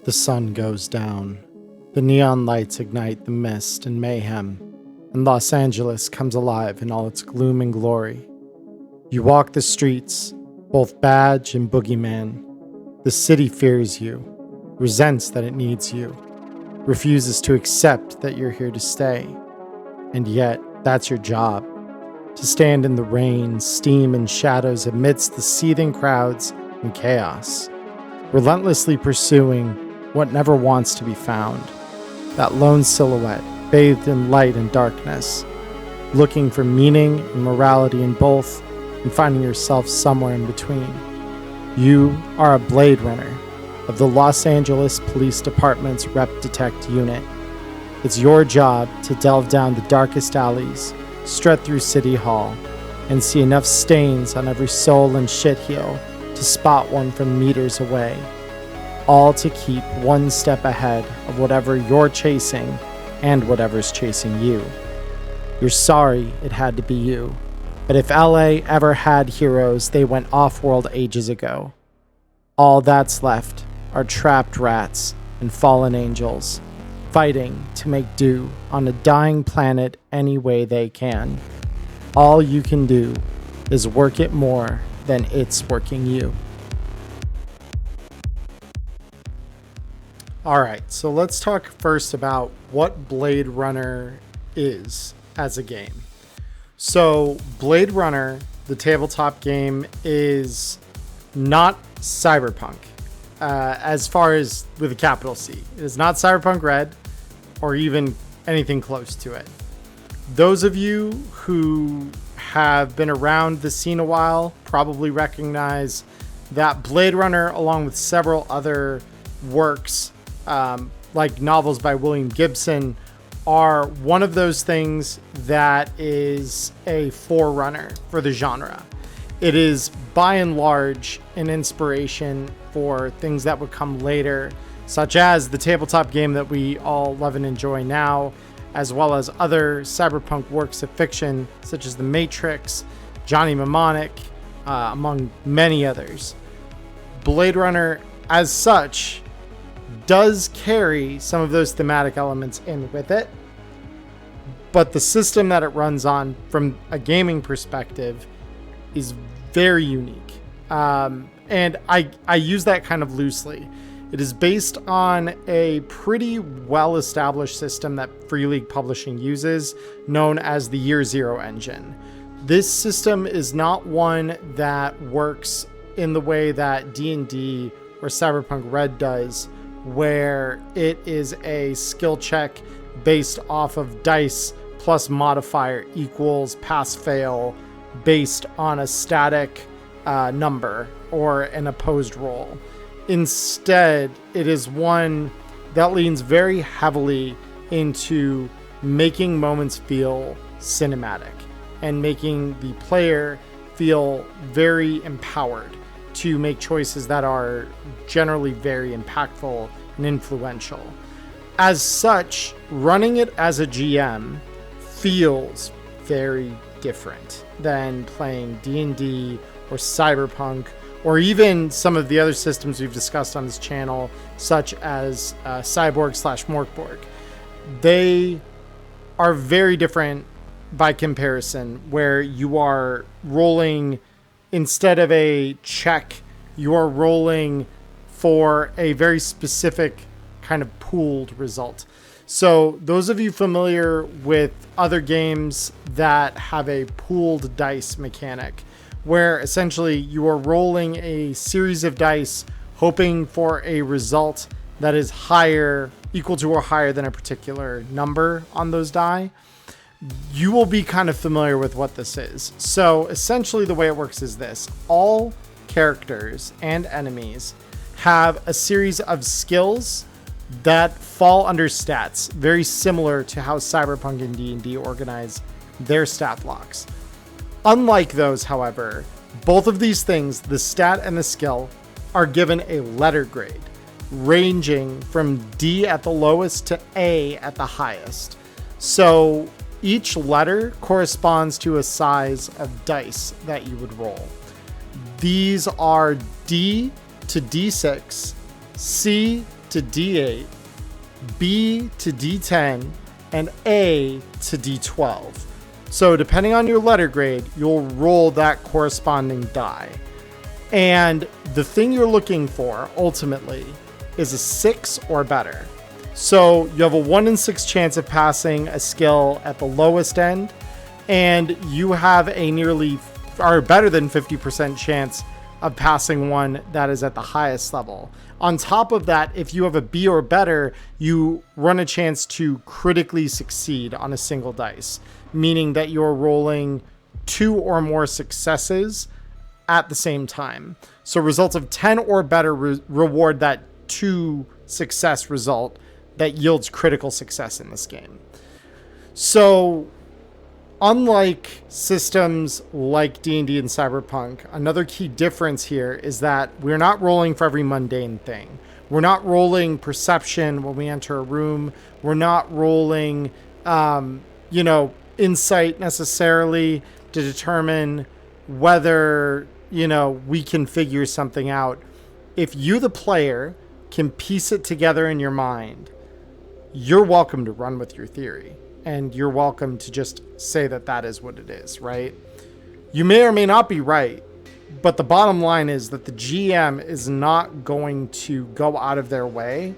The sun goes down. The neon lights ignite the mist and mayhem, and Los Angeles comes alive in all its gloom and glory. You walk the streets, both badge and boogeyman. The city fears you, resents that it needs you, refuses to accept that you're here to stay. And yet, that's your job. To stand in the rain, steam, and shadows amidst the seething crowds and chaos, relentlessly pursuing what never wants to be found. That lone silhouette, bathed in light and darkness, looking for meaning and morality in both, and finding yourself somewhere in between. You are a Blade Runner of the Los Angeles Police Department's Rep Detect unit. It's your job to delve down the darkest alleys, strut through City Hall, and see enough stains on every soul and shitheel to spot one from meters away. All to keep one step ahead of whatever you're chasing and whatever's chasing you. You're sorry it had to be you, but if LA ever had heroes, they went off-world ages ago. All that's left are trapped rats and fallen angels, fighting to make do on a dying planet any way they can. All you can do is work it more than it's working you. Alright, so let's talk first about what Blade Runner is as a game. So Blade Runner, the tabletop game, is not cyberpunk, as far as with a capital C. It is not Cyberpunk Red or even anything close to it. Those of you who have been around the scene a while probably recognize that Blade Runner, along with several other works, like novels by William Gibson, are one of those things that is a forerunner for the genre. It is by and large an inspiration for things that would come later, such as the tabletop game that we all love and enjoy now, as well as other cyberpunk works of fiction such as The Matrix, Johnny Mnemonic, among many others. Blade Runner, as such, does carry some of those thematic elements in with it, but the system that it runs on from a gaming perspective is very unique. And I use that kind of loosely. It is based on a pretty well-established system that Free League Publishing uses, known as the Year Zero engine. This system is not one that works in the way that D&D or Cyberpunk Red does, where it is a skill check based off of dice plus modifier equals pass-fail based on a static number or an opposed roll. Instead, it is one that leans very heavily into making moments feel cinematic and making the player feel very empowered to make choices that are generally very impactful and influential. As such, running it as a GM feels very different than playing D&D or Cyberpunk, or even some of the other systems we've discussed on this channel, such as Cyborg/Morkborg. They are very different by comparison, where you are rolling, instead of a check, you are rolling for a very specific kind of pooled result. So those of you familiar with other games that have a pooled dice mechanic, where essentially you are rolling a series of dice hoping for a result that is higher, equal to or higher than a particular number on those die, you will be kind of familiar with what this is. So essentially the way it works is this: all characters and enemies have a series of skills that fall under stats, very similar to how Cyberpunk and D&D organize their stat blocks. Unlike those, however, both of these things, the stat and the skill, are given a letter grade, ranging from D at the lowest to A at the highest. So each letter corresponds to a size of dice that you would roll. These are D to D6, C to D8, B to D10, and A to D12. So depending on your letter grade, you'll roll that corresponding die. And the thing you're looking for ultimately is a 6 or better. So you have a 1 in 6 chance of passing a skill at the lowest end, and you have a nearly or better than 50% chance of passing one that is at the highest level. On top of that, if you have a B or better, you run a chance to critically succeed on a single dice, meaning that you're rolling 2 or more successes at the same time. So results of 10 or better reward that 2 success result that yields critical success in this game. So unlike systems like D&D and Cyberpunk, another key difference here is that we're not rolling for every mundane thing. We're not rolling perception when we enter a room. We're not rolling, insight necessarily to determine whether, we can figure something out. If you, the player, can piece it together in your mind, you're welcome to run with your theory. And you're welcome to just say that that is what it is, right? You may or may not be right, but the bottom line is that the GM is not going to go out of their way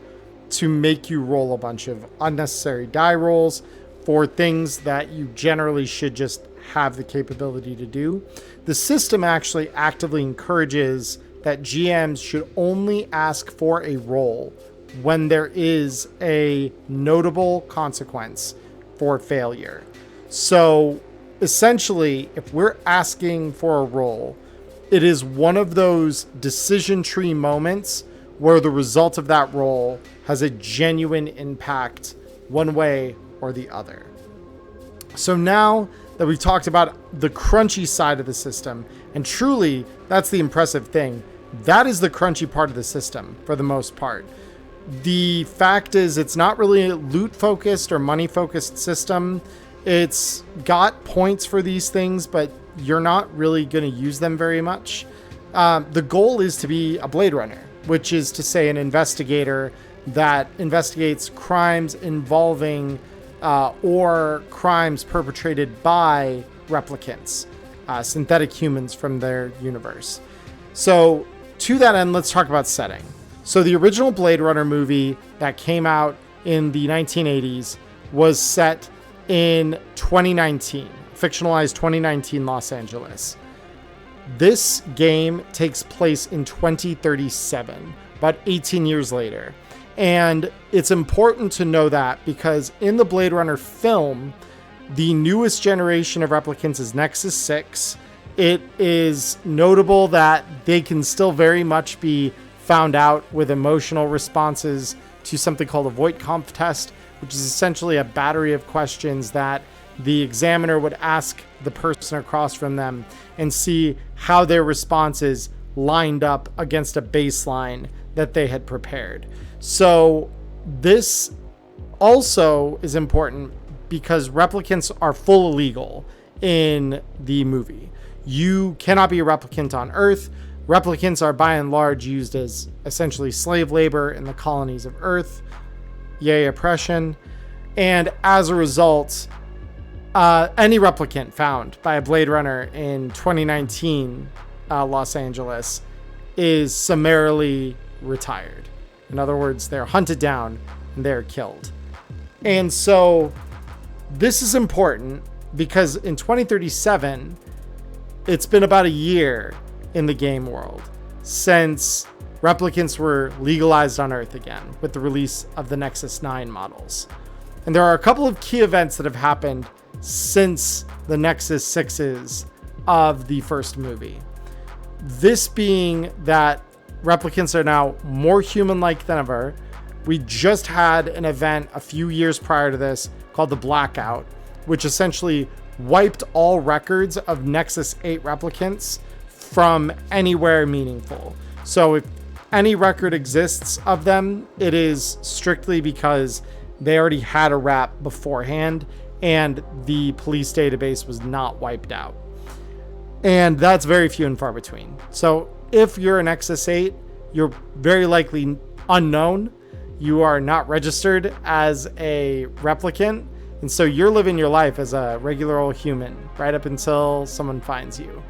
to make you roll a bunch of unnecessary die rolls for things that you generally should just have the capability to do. The system actually actively encourages that GMs should only ask for a roll when there is a notable consequence for failure. So essentially, if we're asking for a roll, it is one of those decision tree moments where the result of that roll has a genuine impact one way or the other. So now that we've talked about the crunchy side of the system, and truly that's the impressive thing, that is the crunchy part of the system for the most part. The fact is, it's not really a loot focused or money focused system. It's got points for these things, but you're not really going to use them very much. The goal is to be a Blade Runner, which is to say an investigator that investigates crimes involving or crimes perpetrated by replicants, synthetic humans from their universe. So to that end, let's talk about setting. So the original Blade Runner movie that came out in the 1980s was set in 2019, fictionalized 2019 Los Angeles. This game takes place in 2037, about 18 years later. And it's important to know that because in the Blade Runner film, the newest generation of replicants is Nexus 6. It is notable that they can still very much be found out with emotional responses to something called a Voight-Kampff test, which is essentially a battery of questions that the examiner would ask the person across from them and see how their responses lined up against a baseline that they had prepared. So this also is important because replicants are full illegal in the movie. You cannot be a replicant on Earth. Replicants are by and large used as essentially slave labor in the colonies of Earth. Yay, oppression. And as a result, any replicant found by a Blade Runner in 2019 Los Angeles is summarily retired. In other words, they're hunted down and they're killed. And so this is important because in 2037, it's been about a year in the game world since replicants were legalized on Earth again with the release of the Nexus 9 models. And there are a couple of key events that have happened since the Nexus 6s of the first movie. This being that replicants are now more human-like than ever. We just had an event a few years prior to this called the Blackout, which essentially wiped all records of Nexus 8 replicants from anywhere meaningful. So if any record exists of them, it is strictly because they already had a rap beforehand and the police database was not wiped out. And that's very few and far between. So if you're an Nexus 8, you're very likely unknown. you are not registered as a replicant. And so you're living your life as a regular old human right up until someone finds you.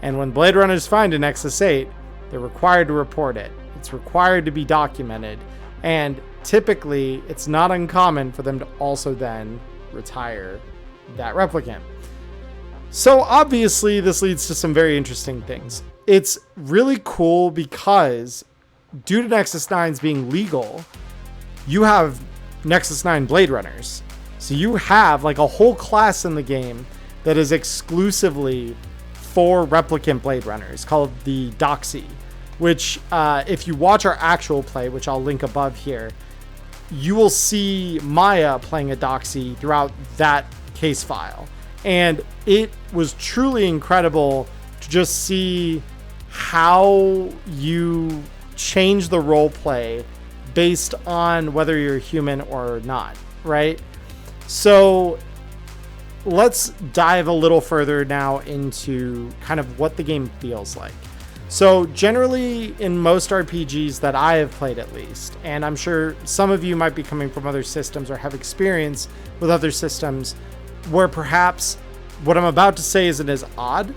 And when Blade Runners find a Nexus 8, they're required to report it. It's required to be documented. And typically, it's not uncommon for them to also then retire that replicant. So obviously, this leads to some very interesting things. It's really cool because due to Nexus 9s being legal, you have Nexus 9 Blade Runners. So you have like a whole class in the game that is exclusively for replicant Blade Runners called the Doxy, which if you watch our actual play, which I'll link above here, you will see Maya playing a Doxy throughout that case file. And it was truly incredible to just see how you change the role play based on whether you're human or not, right? So let's dive a little further now into kind of what the game feels like. So generally in most RPGs that I have played at least, and I'm sure some of you might be coming from other systems or have experience with other systems where perhaps what I'm about to say isn't as odd,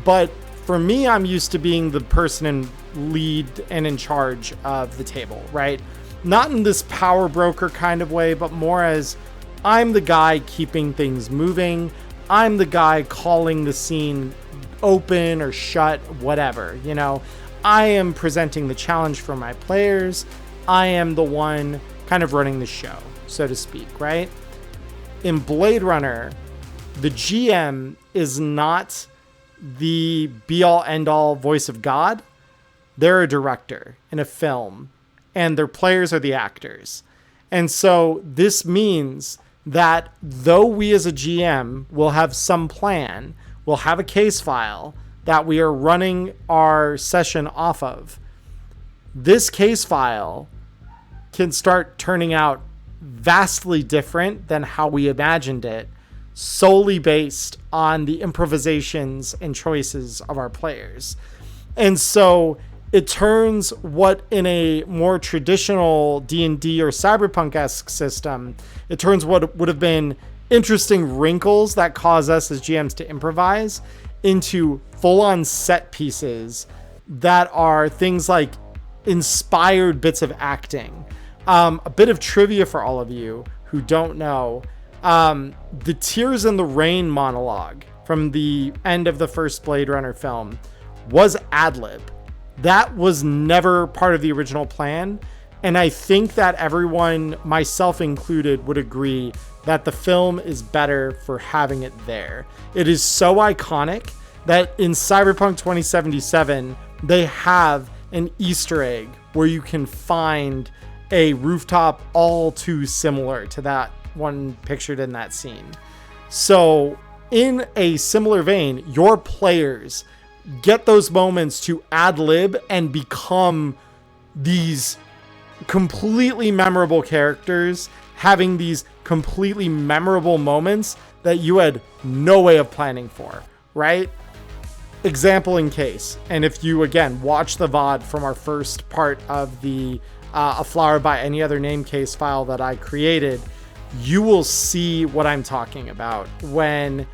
but for me, I'm used to being the person in lead and in charge of the table, right? Not in this power broker kind of way, but more as I'm the guy keeping things moving. I'm the guy calling the scene open or shut, whatever, you know. I am presenting the challenge for my players. I am the one kind of running the show, so to speak, right? In Blade Runner, the GM is not the be-all end-all voice of God. They're a director in a film, and their players are the actors. And so this means that though we as a GM will have some plan, we'll have a case file that we are running our session off of, this case file can start turning out vastly different than how we imagined it, solely based on the improvisations and choices of our players. And so it turns what in a more traditional D&D or cyberpunk-esque system, it turns what would have been interesting wrinkles that cause us as GMs to improvise into full-on set pieces that are things like inspired bits of acting. A bit of trivia for all of you who don't know, the Tears in the Rain monologue from the end of the first Blade Runner film was ad-lib. That was never part of the original plan. And I think that everyone, myself included, would agree that the film is better for having it there. It is so iconic that in Cyberpunk 2077, they have an Easter egg where you can find a rooftop all too similar to that one pictured in that scene. So in a similar vein, your players get those moments to ad-lib and become these completely memorable characters, having these completely memorable moments that you had no way of planning for, right? Example in case, and if you again watch the VOD from our first part of the A Flower by Any Other Name case file that I created, you will see what I'm talking about when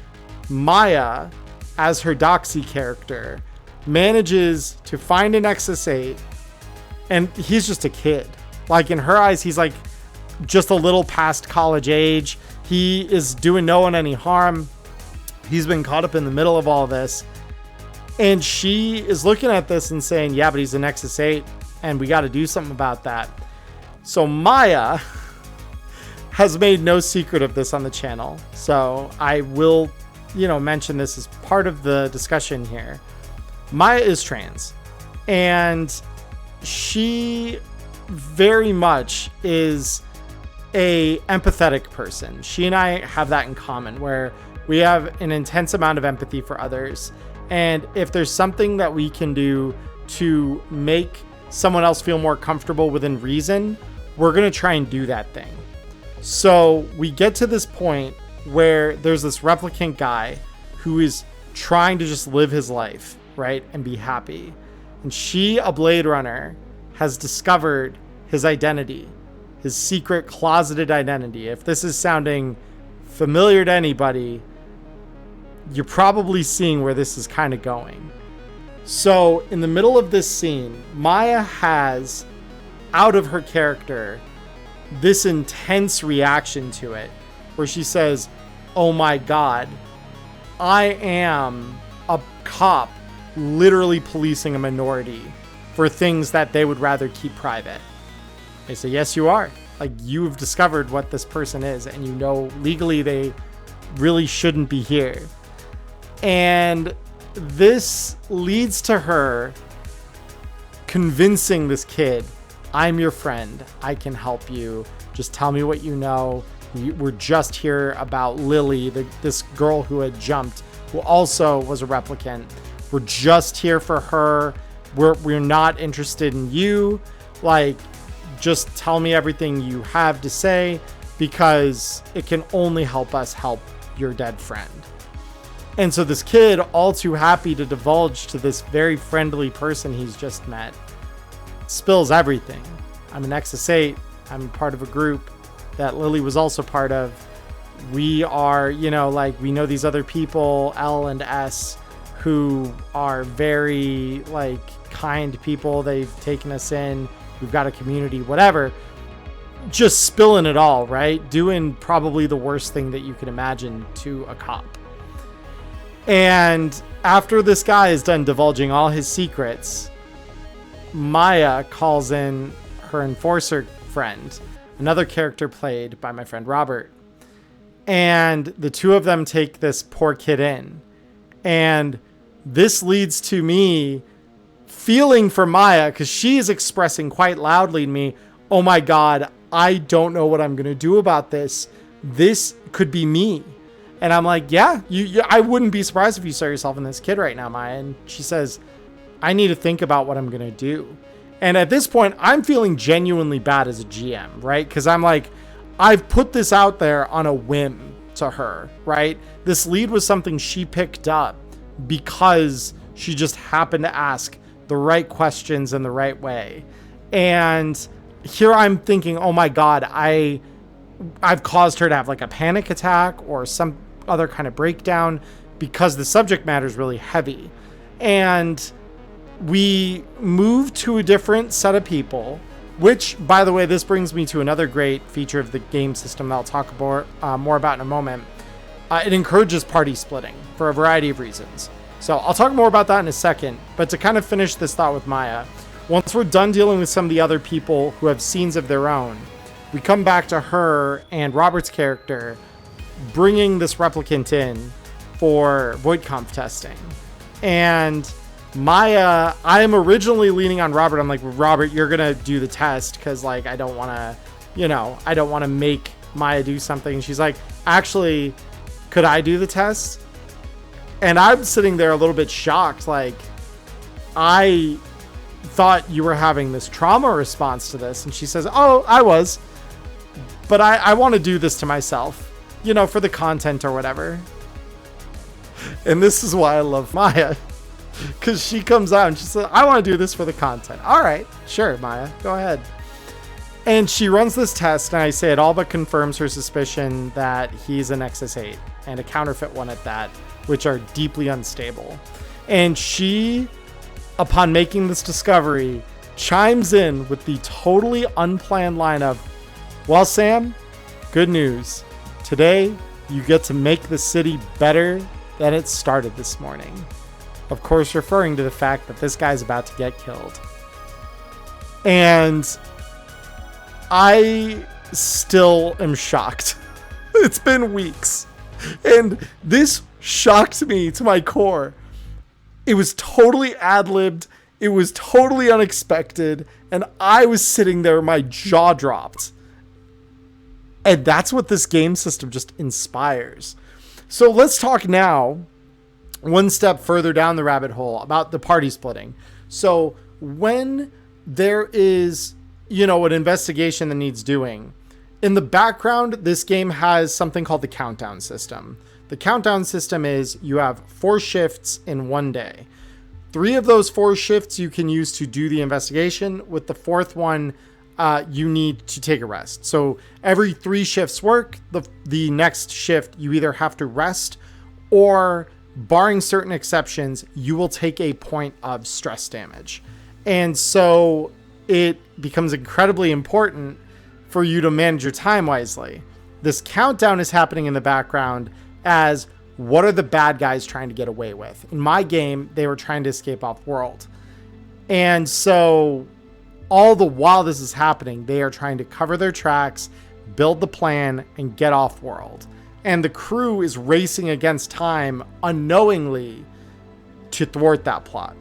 Maya, as her Doxy character, manages to find an Nexus 8, and he's just a kid. Like, in her eyes, he's like just a little past college age. He is doing no one any harm. He's been caught up in the middle of all this. And she is looking at this and saying, yeah, but he's a Nexus 8, and we got to do something about that. So Maya has made no secret of this on the channel. So I will, mention this as part of the discussion here. Maya is trans, and she very much is a empathetic person. She and I have that in common, where we have an intense amount of empathy for others. And if there's something that we can do to make someone else feel more comfortable within reason, we're going to try and do that thing. So we get to this point where there's this replicant guy who is trying to just live his life, right, and be happy. And she, a Blade Runner, has discovered his identity. his secret closeted identity. If this is sounding familiar to anybody, you're probably seeing where this is kind of going. So in the middle of this scene, Maya has, out of her character, this intense reaction to it where she says, oh my God, I am a cop literally policing a minority for things that they would rather keep private. They say, yes, you are. Like, you've discovered what this person is, and you know legally they really shouldn't be here. And this leads to her convincing this kid, I'm your friend. I can help you. Just tell me what you know. We're just here about Lily, this girl who had jumped, who also was a replicant. We're just here for her. We're not interested in you. Like, just tell me everything you have to say, because it can only help us help your dead friend. And so this kid, all too happy to divulge to this very friendly person he's just met, spills everything. I'm an XS8. I'm part of a group that Lily was also part of. We are, we know these other people, L and S, who are very, kind people. They've taken us in. We've got a community, whatever. Just spilling it all, right? Doing probably the worst thing that you could imagine to a cop. And after this guy is done divulging all his secrets, Maya calls in her enforcer friend, another character played by my friend Robert. And the two of them take this poor kid in. And this leads to me feeling for Maya, because she is expressing quite loudly to me, oh my God, I don't know what I'm going to do about this. This could be me. And I'm like, yeah, I wouldn't be surprised if you saw yourself in this kid right now, Maya. And she says, I need to think about what I'm going to do. And at this point, I'm feeling genuinely bad as a GM, right? Because I'm like, I've put this out there on a whim to her, right? This lead was something she picked up because she just happened to ask the right questions in the right way. And here I'm thinking, oh my God, I've caused her to have like a panic attack or some other kind of breakdown because the subject matter is really heavy. And we move to a different set of people, which, by the way, this brings me to another great feature of the game system that I'll talk more about in a moment. It encourages party splitting for a variety of reasons. So I'll talk more about that in a second. But to kind of finish this thought with Maya, once we're done dealing with some of the other people who have scenes of their own, we come back to her and Robert's character bringing this replicant in for void-conf testing. And Maya, I am originally leaning on Robert. I'm like, Robert, you're going to do the test because, I don't want to make Maya do something. And she's like, actually, could I do the test? And I'm sitting there a little bit shocked. I thought you were having this trauma response to this. And she says, oh, I was. But I want to do this to myself, for the content or whatever. And this is why I love Maya. Because she comes out and she says, I want to do this for the content. All right, sure, Maya, go ahead. And she runs this test, and I say it all but confirms her suspicion that he's an XS8, and a counterfeit one at that, which are deeply unstable. And she, upon making this discovery, chimes in with the totally unplanned line of, well, Sam, good news. Today, you get to make the city better than it started this morning. Of course, referring to the fact that this guy's about to get killed. And I still am shocked. It's been weeks. And this shocked me to my core. It was totally ad-libbed. It was totally unexpected. And I was sitting there, my jaw dropped. And that's what this game system just inspires. So let's talk now, one step further down the rabbit hole, about the party splitting. So when there is, an investigation that needs doing, in the background, this game has something called the countdown system. The countdown system is you have 4 shifts in one day. 3 of those 4 shifts you can use to do the investigation, with the 4th one you need to take a rest. So every 3 shifts work, the next shift you either have to rest, or barring certain exceptions, you will take a point of stress damage. And so it becomes incredibly important for you to manage your time wisely. This countdown is happening in the background as what are the bad guys trying to get away with? In my game, they were trying to escape off world. And so all the while this is happening, they are trying to cover their tracks, build the plan, and get off world. And the crew is racing against time unknowingly to thwart that plot.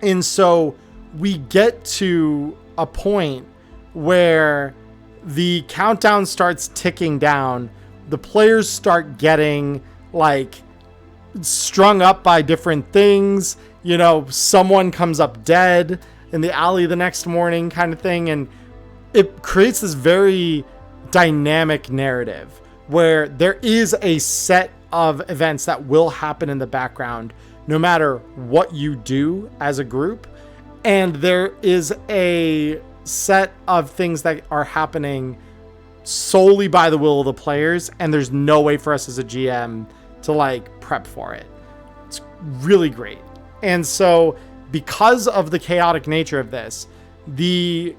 And so we get to a point where the countdown starts ticking down. The players start getting like strung up by different things. You know, someone comes up dead in the alley the next morning kind of thing. And it creates this very dynamic narrative where there is a set of events that will happen in the background no matter what you do as a group. And there is a set of things that are happening solely by the will of the players, and there's no way for us as a GM to like prep for it. It's really great. And so because of the chaotic nature of this, the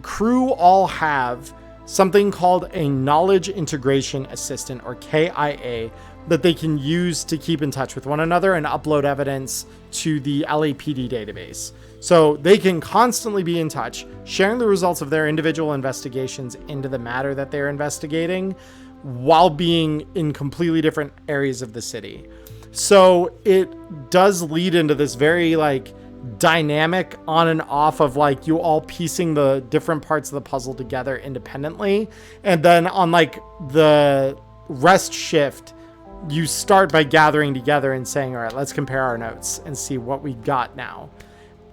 crew all have something called a Knowledge Integration Assistant, or KIA, that they can use to keep in touch with one another and upload evidence to the LAPD database. So they can constantly be in touch, sharing the results of their individual investigations into the matter that they're investigating while being in completely different areas of the city. So it does lead into this very like dynamic on and off of like you all piecing the different parts of the puzzle together independently. And then on like the rest shift, you start by gathering together and saying, all right, let's compare our notes and see what we got now.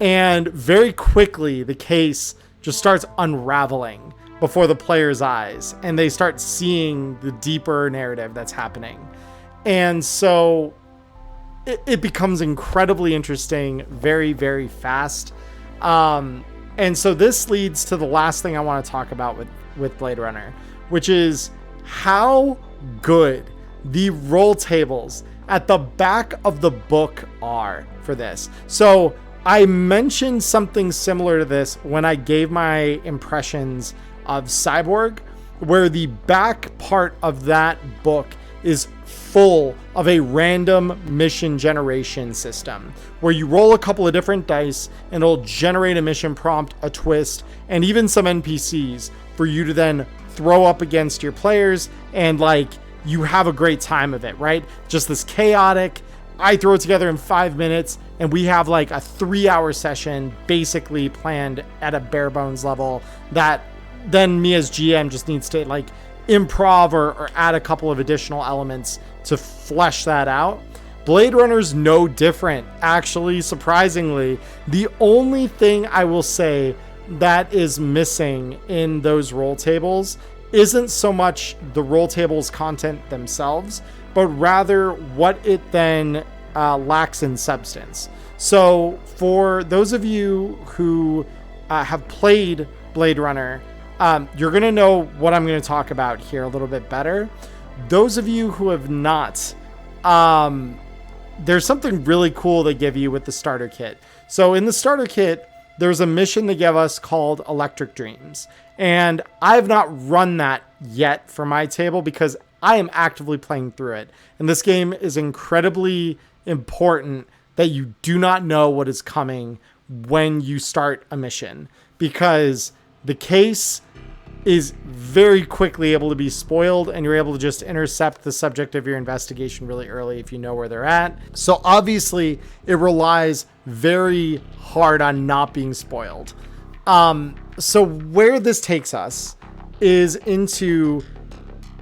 And very quickly, the case just starts unraveling before the player's eyes, and they start seeing the deeper narrative that's happening. And so it becomes incredibly interesting very, very fast. And so this leads to the last thing I want to talk about with Blade Runner, which is how good the roll tables at the back of the book are for this. So I mentioned something similar to this when I gave my impressions of Cyborg, where the back part of that book is full of a random mission generation system where you roll a couple of different dice and it'll generate a mission prompt, a twist, and even some NPCs for you to then throw up against your players, and like you have a great time of it, right? Just this chaotic, I throw it together in 5 minutes and we have like a 3-hour session basically planned at a bare bones level that then me as GM just needs to like improv or add a couple of additional elements to flesh that out. Blade Runner's no different. Actually, surprisingly, the only thing I will say that is missing in those roll tables isn't so much the roll tables content themselves, but rather what it then lacks in substance. So for those of you who have played Blade Runner, you're going to know what I'm going to talk about here a little bit better. Those of you who have not, there's something really cool they give you with the starter kit. So in the starter kit, there's a mission they give us called Electric Dreams. And I've not run that yet for my table because I am actively playing through it. And this game is incredibly important that you do not know what is coming when you start a mission, because the case is very quickly able to be spoiled and you're able to just intercept the subject of your investigation really early if you know where they're at. So obviously it relies very hard on not being spoiled. So where this takes us is into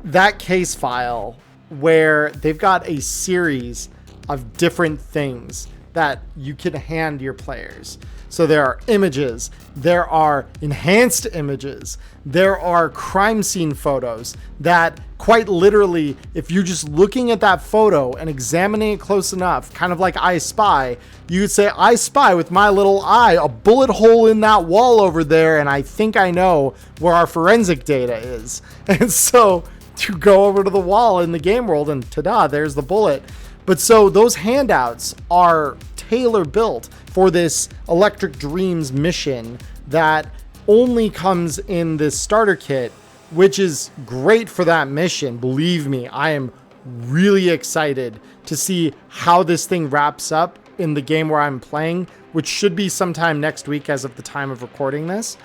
that case file where they've got a series of different things that you can hand your players. So there are images, there are enhanced images, there are crime scene photos that quite literally, if you're just looking at that photo and examining it close enough, kind of like I Spy, you would say, I spy with my little eye a bullet hole in that wall over there, and I think I know where our forensic data is. And so you go over to the wall in the game world and ta-da, there's the bullet. But so those handouts are tailor built for this Electric Dreams mission that only comes in this starter kit, which is great for that mission. Believe me, I am really excited to see how this thing wraps up in the game where I'm playing, which should be sometime next week as of the time of recording this.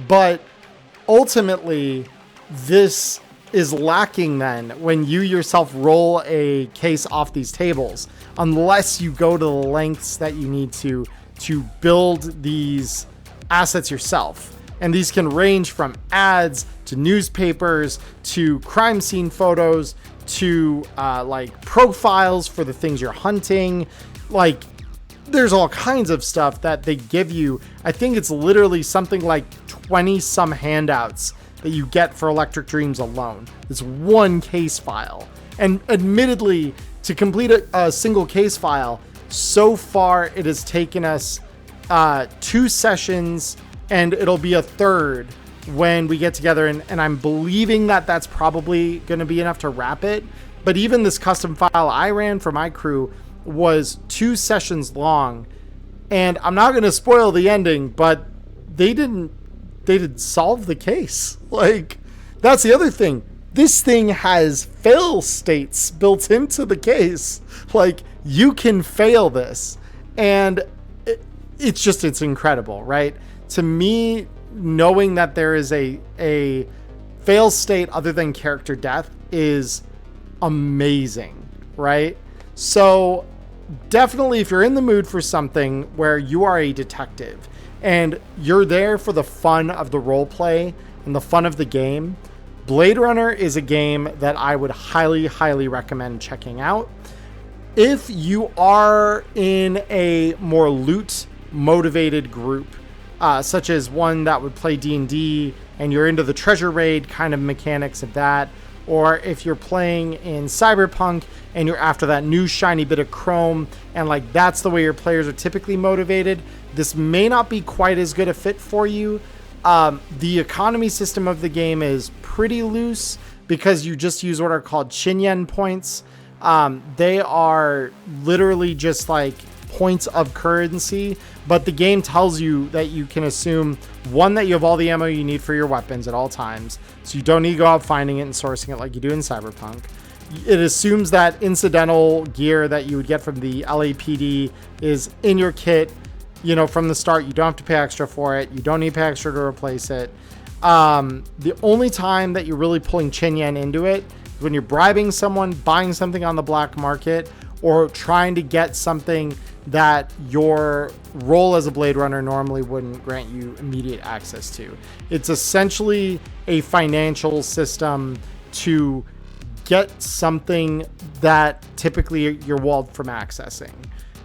But ultimately, this is lacking then when you yourself roll a case off these tables, unless you go to the lengths that you need to build these assets yourself. And these can range from ads to newspapers to crime scene photos to like profiles for the things you're hunting. Like, there's all kinds of stuff that they give you. I think it's literally something like 20 some handouts that you get for Electric Dreams alone. It's one case file. And admittedly, to complete a single case file, so far it has taken us 2 sessions, and it'll be a third when we get together. And I'm believing that that's probably going to be enough to wrap it. But even this custom file I ran for my crew was 2 sessions long. And I'm not going to spoil the ending, but they didn't solve the case. Like, that's the other thing. This thing has fail states built into the case. Like, you can fail this. And it's incredible, right? To me, knowing that there is a fail state other than character death is amazing, right? So definitely, if you're in the mood for something where you are a detective and you're there for the fun of the role play and the fun of the game, Blade Runner is a game that I would highly, highly recommend checking out. If you are in a more loot motivated group, such as one that would play D&D and you're into the treasure raid kind of mechanics of that, or if you're playing in Cyberpunk and you're after that new shiny bit of chrome and like that's the way your players are typically motivated, this may not be quite as good a fit for you. The economy system of the game is pretty loose because you just use what are called Chinyen points. They are literally just like points of currency, but the game tells you that you can assume, one, that you have all the ammo you need for your weapons at all times, so you don't need to go out finding it and sourcing it like you do in Cyberpunk. It assumes that incidental gear that you would get from the LAPD is in your kit, you know, from the start. You don't have to pay extra for it. You don't need to pay extra to replace it. The only time that you're really pulling Chinyen into it is when you're bribing someone, buying something on the black market, or trying to get something that your role as a Blade Runner normally wouldn't grant you immediate access to. It's essentially a financial system to get something that typically you're walled from accessing.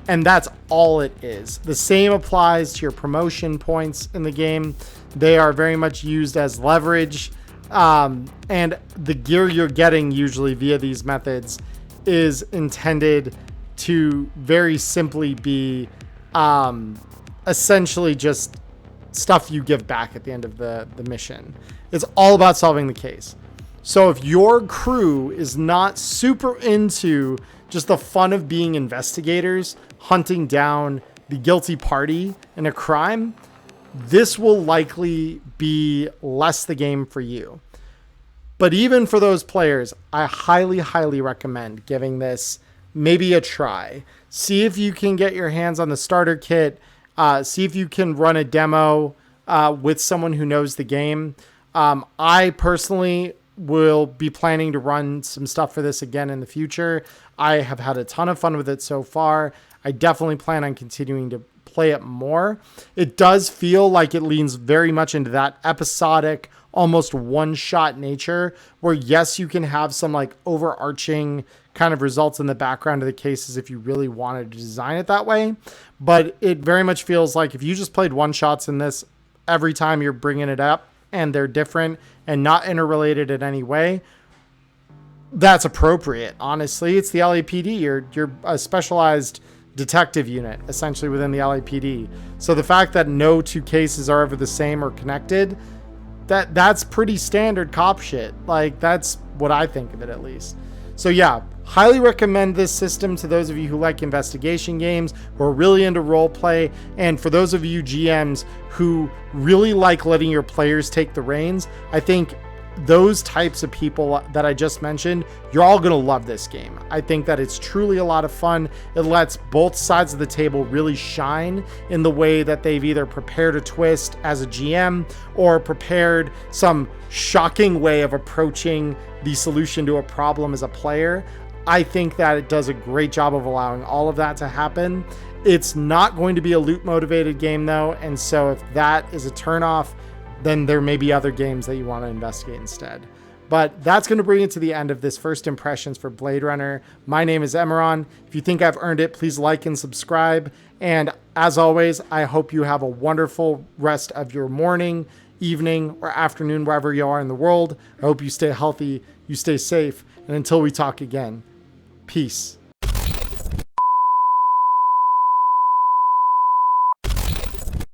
And that's all it is. The same applies to your promotion points in the game. They are very much used as leverage. And the gear you're getting usually via these methods is intended to very simply be essentially just stuff you give back at the end of the mission. It's all about solving the case. So if your crew is not super into just the fun of being investigators, hunting down the guilty party in a crime, this will likely be less the game for you. But even for those players, I highly, highly recommend giving this maybe a try. See if you can get your hands on the starter kit. See if you can run a demo with someone who knows the game. I personally will be planning to run some stuff for this again in the future. I have had a ton of fun with it so far. I definitely plan on continuing to play it more. It does feel like it leans very much into that episodic, almost one-shot nature where, yes, you can have some like overarching kind of results in the background of the cases if you really wanted to design it that way. But it very much feels like if you just played one-shots in this every time you're bringing it up and they're different and not interrelated in any way, that's appropriate. Honestly, it's the LAPD. You're a specialized detective unit essentially within the LAPD. So the fact that no two cases are ever the same or connected, that's pretty standard cop shit. Like, that's what I think of it, at least. So yeah, highly recommend this system to those of you who like investigation games, who are really into role play, and for those of you GMs who really like letting your players take the reins. I think those types of people that I just mentioned, you're all going to love this game. I think that it's truly a lot of fun. It lets both sides of the table really shine in the way that they've either prepared a twist as a GM or prepared some shocking way of approaching the solution to a problem as a player. I think that it does a great job of allowing all of that to happen. It's not going to be a loot motivated game though, and so if that is a turnoff, then there may be other games that you want to investigate instead. But that's going to bring it to the end of this first impressions for Blade Runner. My name is Emmerron. If you think I've earned it, please like and subscribe. And as always, I hope you have a wonderful rest of your morning, evening, or afternoon, wherever you are in the world. I hope you stay healthy, you stay safe, and until we talk again, peace.